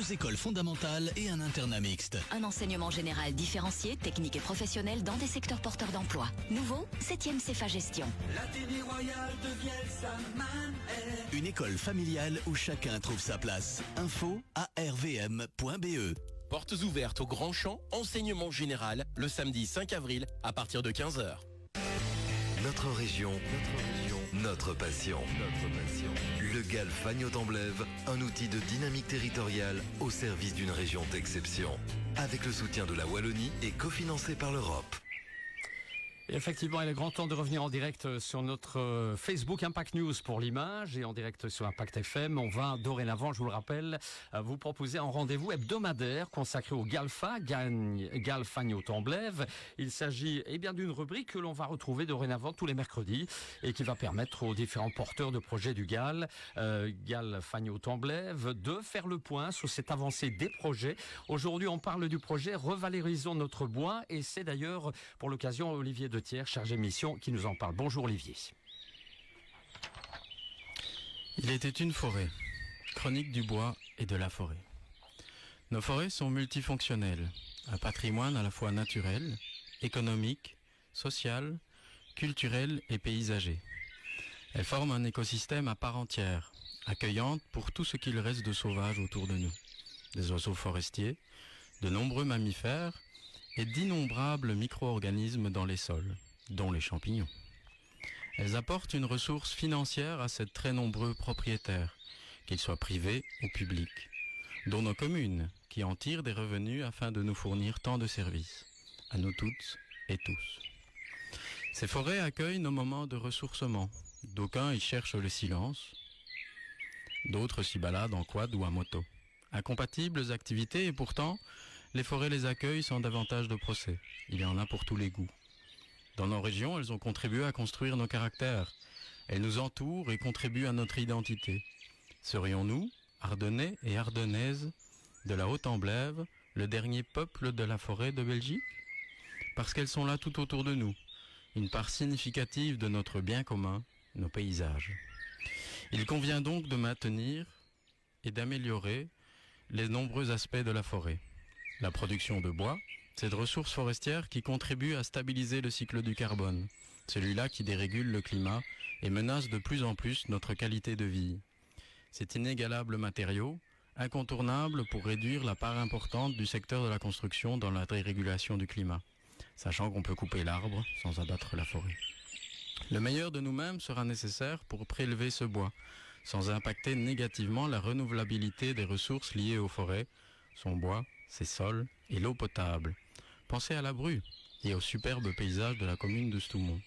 2 écoles fondamentales et un internat mixte. Un enseignement général différencié, technique et professionnel dans des secteurs porteurs d'emploi. Nouveau, 7e CFA Gestion. La télé royale de Vielsalman est... Une école familiale où chacun trouve sa place. Info arvm.be. Portes ouvertes au Grand Champ, enseignement général, le samedi 5 avril à partir de 15h. Notre région, notre passion. Le GAL Fagnotte-en-Blève, un outil de dynamique territoriale au service d'une région d'exception. Avec le soutien de la Wallonie et cofinancé par l'Europe. Et effectivement, il est grand temps de revenir en direct sur notre Facebook Impact News pour l'image et en direct sur Impact FM. On va dorénavant, je vous le rappelle, vous proposer un rendez-vous hebdomadaire consacré au GALFA, GAL Fagnotte-en-Blève. Il s'agit d'une rubrique que l'on va retrouver dorénavant tous les mercredis et qui va permettre aux différents porteurs de projets du GAL Fagnotte-en-Blève, de faire le point sur cette avancée des projets. Aujourd'hui, on parle du projet Revalorisons notre bois et c'est d'ailleurs pour l'occasion Olivier de Thiers, chargé mission, qui nous en parle. Bonjour Olivier. Il était une forêt, chronique du bois et de la forêt. Nos forêts sont multifonctionnelles, un patrimoine à la fois naturel, économique, social, culturel et paysager. Elles forment un écosystème à part entière, accueillante pour tout ce qu'il reste de sauvage autour de nous. Des oiseaux forestiers, de nombreux mammifères, et d'innombrables micro-organismes dans les sols, dont les champignons. Elles apportent une ressource financière à ces très nombreux propriétaires, qu'ils soient privés ou publics, dont nos communes, qui en tirent des revenus afin de nous fournir tant de services, à nous toutes et tous. Ces forêts accueillent nos moments de ressourcement. D'aucuns y cherchent le silence, d'autres s'y baladent en quad ou à moto. Incompatibles activités et pourtant, les forêts les accueillent sans davantage de procès. Il y en a pour tous les goûts. Dans nos régions, elles ont contribué à construire nos caractères. Elles nous entourent et contribuent à notre identité. Serions-nous, Ardennais et Ardennaises, de la Haute-en-Blève, le dernier peuple de la forêt de Belgique? Parce qu'elles sont là tout autour de nous, une part significative de notre bien commun, nos paysages. Il convient donc de maintenir et d'améliorer les nombreux aspects de la forêt. La production de bois, cette ressource forestière qui contribue à stabiliser le cycle du carbone, celui-là qui dérégule le climat et menace de plus en plus notre qualité de vie. Cet inégalable matériau, incontournable pour réduire la part importante du secteur de la construction dans la dérégulation du climat, sachant qu'on peut couper l'arbre sans abattre la forêt. Le meilleur de nous-mêmes sera nécessaire pour prélever ce bois, sans impacter négativement la renouvelabilité des ressources liées aux forêts, son bois, ses sols et l'eau potable. Pensez à la Bru et au superbe paysage de la commune de Stoumont.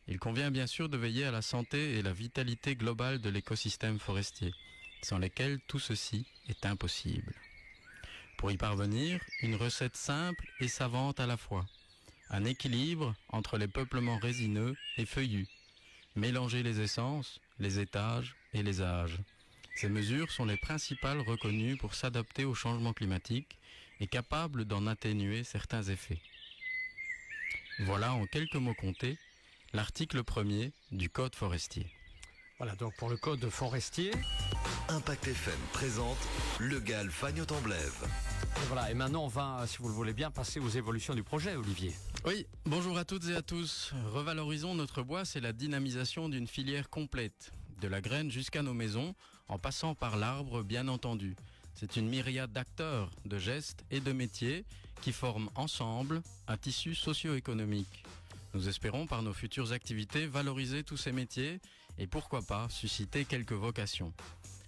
Il convient bien sûr de veiller à la santé et la vitalité globale de l'écosystème forestier, sans lesquels tout ceci est impossible. Pour y parvenir, une recette simple et savante à la fois. Un équilibre entre les peuplements résineux et feuillus. Mélanger les essences, les étages et les âges. Ces mesures sont les principales reconnues pour s'adapter au changement climatique et capables d'en atténuer certains effets. Voilà en quelques mots comptés l'article 1er du Code forestier. Voilà donc pour le Code forestier. Impact FM présente le GAL Fagnotte-en-Blève. Voilà, et maintenant on va, si vous le voulez bien, passer aux évolutions du projet, Olivier. Oui, bonjour à toutes et à tous. Revalorisons notre bois, c'est la dynamisation d'une filière complète, de la graine jusqu'à nos maisons, en passant par l'arbre bien entendu. C'est une myriade d'acteurs, de gestes et de métiers qui forment ensemble un tissu socio-économique. Nous espérons par nos futures activités valoriser tous ces métiers et pourquoi pas susciter quelques vocations.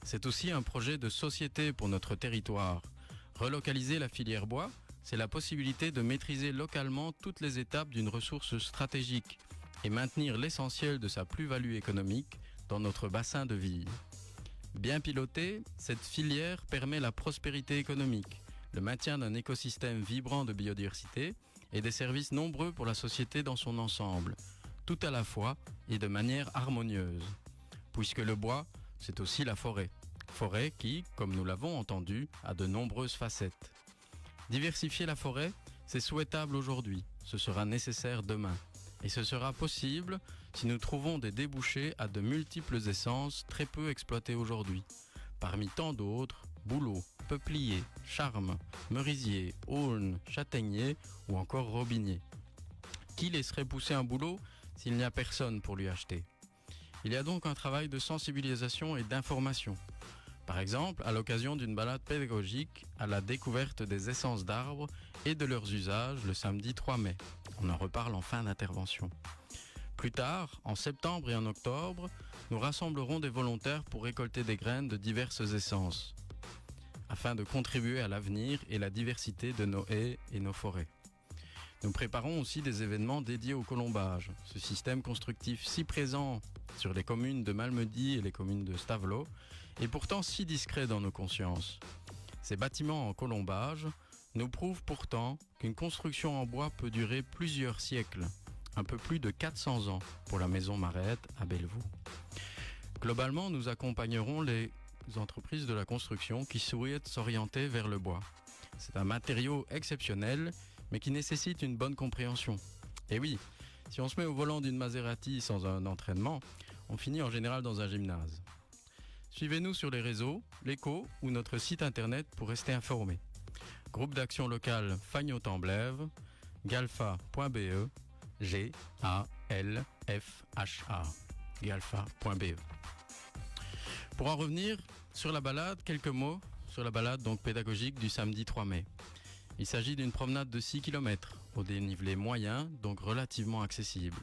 C'est aussi un projet de société pour notre territoire. Relocaliser la filière bois, c'est la possibilité de maîtriser localement toutes les étapes d'une ressource stratégique et maintenir l'essentiel de sa plus-value économique dans notre bassin de vie. Bien pilotée, cette filière permet la prospérité économique, le maintien d'un écosystème vibrant de biodiversité et des services nombreux pour la société dans son ensemble, tout à la fois et de manière harmonieuse. Puisque le bois, c'est aussi la forêt. Forêt qui, comme nous l'avons entendu, a de nombreuses facettes. Diversifier la forêt, c'est souhaitable aujourd'hui, ce sera nécessaire demain. Et ce sera possible si nous trouvons des débouchés à de multiples essences très peu exploitées aujourd'hui. Parmi tant d'autres, bouleaux, peuplier, charme, merisier, aulne, châtaignier ou encore robinier. Qui laisserait pousser un bouleau s'il n'y a personne pour lui acheter? Il y a donc un travail de sensibilisation et d'information. Par exemple, à l'occasion d'une balade pédagogique à la découverte des essences d'arbres et de leurs usages le samedi 3 mai. On en reparle en fin d'intervention. Plus tard, en septembre et en octobre, nous rassemblerons des volontaires pour récolter des graines de diverses essences, afin de contribuer à l'avenir et la diversité de nos haies et nos forêts. Nous préparons aussi des événements dédiés au colombage, ce système constructif si présent sur les communes de Malmedy et les communes de Stavelot, et pourtant si discret dans nos consciences. Ces bâtiments en colombage nous prouvent pourtant qu'une construction en bois peut durer plusieurs siècles, un peu plus de 400 ans pour la maison Marette à Bellevaux. Globalement, nous accompagnerons les entreprises de la construction qui souhaitent s'orienter vers le bois. C'est un matériau exceptionnel, mais qui nécessite une bonne compréhension. Et oui, si on se met au volant d'une Maserati sans un entraînement, on finit en général dans un gymnase. Suivez-nous sur les réseaux, l'écho ou notre site internet pour rester informé. Groupe d'action locale Fagnotamblève, galfa.be, G-A-L-F-H-A, galfa.be. Pour en revenir sur la balade, quelques mots sur la balade donc pédagogique du samedi 3 mai. Il s'agit d'une promenade de 6 km au dénivelé moyen, donc relativement accessible.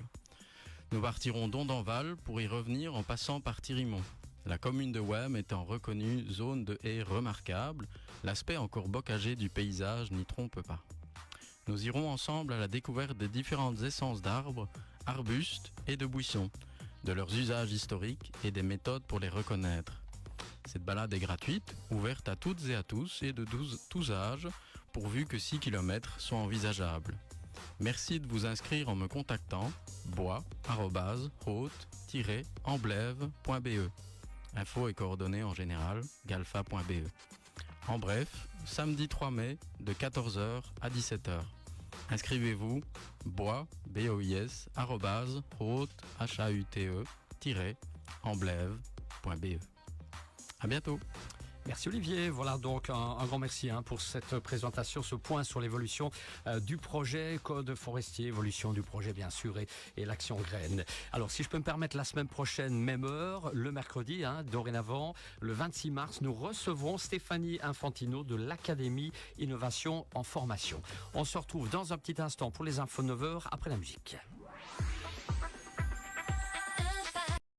Nous partirons d'Ondenval pour y revenir en passant par Thirimont. La commune de Wem étant reconnue zone de haies remarquable, l'aspect encore bocagé du paysage n'y trompe pas. Nous irons ensemble à la découverte des différentes essences d'arbres, arbustes et de buissons, de leurs usages historiques et des méthodes pour les reconnaître. Cette balade est gratuite, ouverte à toutes et à tous et de tous âges, pourvu que 6 km soient envisageables. Merci de vous inscrire en me contactant bois@haute-emblève.be. Infos et coordonnées en général, galfa.be. En bref, samedi 3 mai de 14h à 17h. Inscrivez-vous bois@haute-emblève-emblève.be. À bientôt. Merci Olivier. Voilà donc un grand merci pour cette présentation, ce point sur l'évolution du projet Code forestier, évolution du projet bien sûr et l'action graine. Alors si je peux me permettre, la semaine prochaine, même heure, le mercredi, dorénavant, le 26 mars, nous recevrons Stéphanie Infantino de l'Académie Innovation en Formation. On se retrouve dans un petit instant pour les infos 9h après la musique.